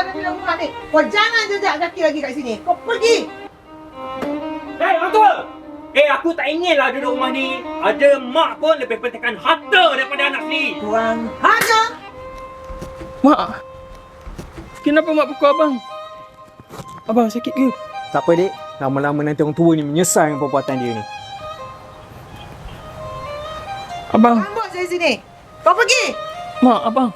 dalam bilik rumah ni. Kau jangan jejak kaki lagi kat sini. Kau pergi. Orang tua! Aku tak inginlah duduk rumah ni. Ada mak pun lebih pentingkan harta daripada anak sendiri. Kurang ajar. Mak! Kenapa mak pukul abang? Abang sakit ke? Tak apa, Dik. Lama-lama nanti orang tua ni menyesal dengan perbuatan dia ni. Abang! Rambut dari sini. Kau pergi. Mak, abang!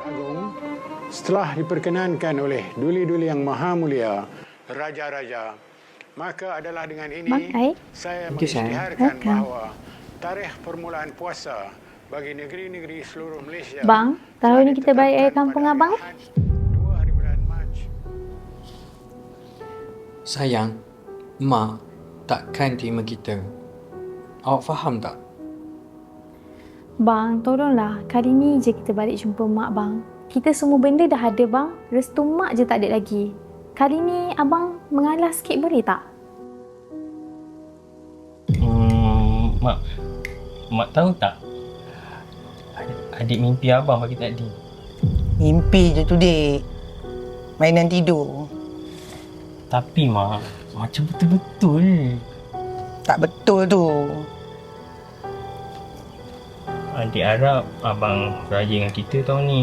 Agung, setelah diperkenankan oleh duli-duli yang maha mulia, raja-raja, maka adalah dengan ini saya mengisytiharkan bahawa tarikh permulaan puasa bagi negeri-negeri seluruh Malaysia. Bang, tahun ni kita balik air kampung abang. 2 hari bulan Mac. Sayang, Mak takkan terima kita. Awak faham tak? Bang, tolonglah. Kali ni je kita balik jumpa mak bang. Kita semua benda dah ada bang. Restu mak je tak ada lagi. Kali ni abang mengalah sikit boleh tak? Mak tahu tak? Adik mimpi abang pagi tadi. Mimpi je tu, Dik. Mainan tidur. Tapi mak, macam betul-betul. Tak betul tu. Adik harap abang raya dengan kita tahun ni.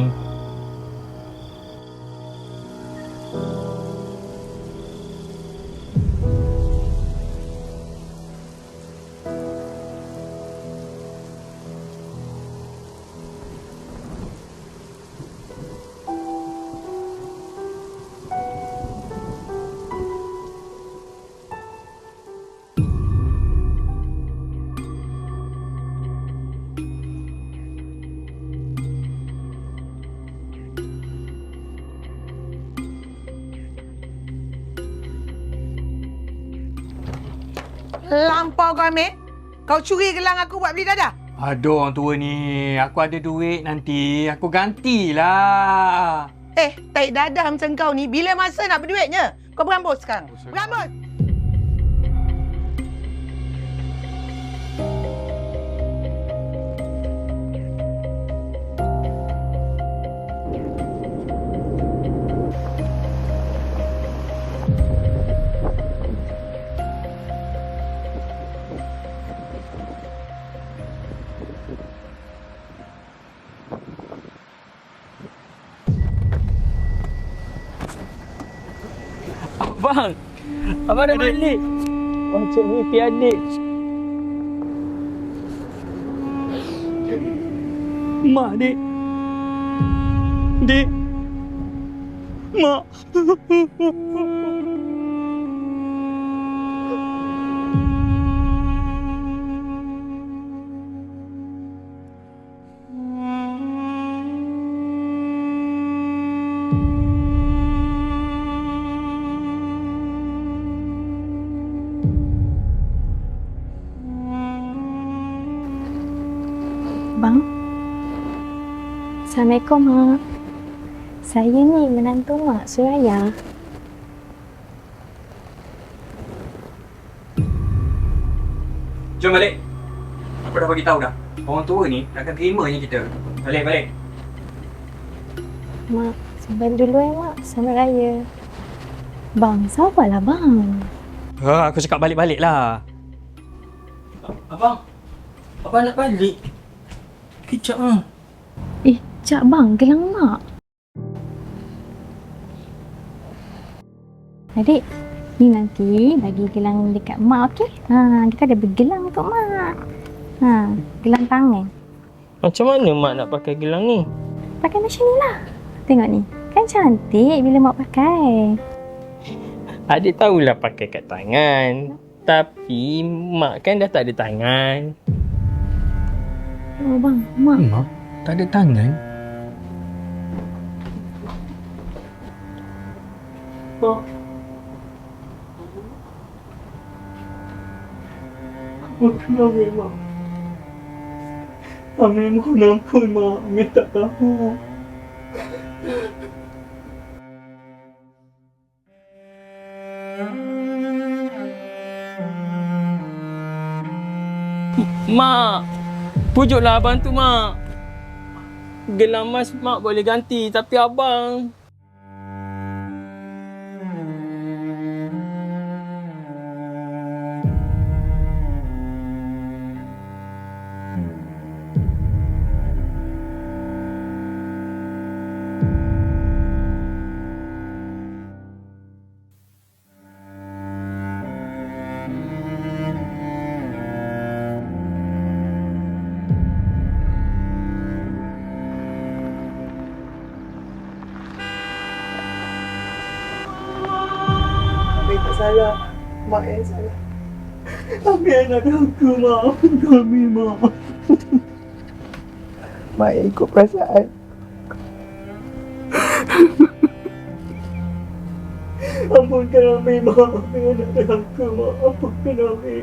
Lampau kau ambil. Kau curi gelang aku buat beli dadah. Aduh, orang tua ni. Aku ada duit nanti. Aku gantilah. Tarik dadah macam kau ni. Bila masa nak berduitnya? Kau berambut sekarang. Berambut. Abang! Abang dah balik! Macam mimpi adik. Mak, Dik. Dik. Mak. Bang. Assalamualaikum, Mak. Saya ni menantu Mak, Suraya. Jom balik. Aku dah bagi tahu dah. Orang tua ni takkan terimanya kita. Balik. Mak, sampai dulu Mak. Selamat Raya. Bang, sabarlah bang. Aku cakap balik-balik lah. Abang nak balik? Kejap lah. Jap bang, gelang Mak. Adik, ni nanti bagi gelang dekat Mak, okey? Kita ada bergelang untuk Mak. Gelang tangan. Macam mana Mak nak pakai gelang ni? Pakai macam ni lah. Tengok ni. Kan cantik bila Mak pakai. Adik tahulah pakai kat tangan. Tapi Mak kan dah tak ada tangan. Oh bang, Mak. Mak, tak ada tangan. Mak. Aku kenapa Mak? Amin mohon ampun Mak. Amin tak tahu. Mak, pujuklah abang tu, Mak. Gelang mas Mak boleh ganti, tapi abang... Kami tak salah. Mak yang salah. Kami anak aku, maafkan kami, Mak. Mak yang ikut perasaan. Ampunkan kami, Mak. Anak aku, Mak. Ampunkan kami.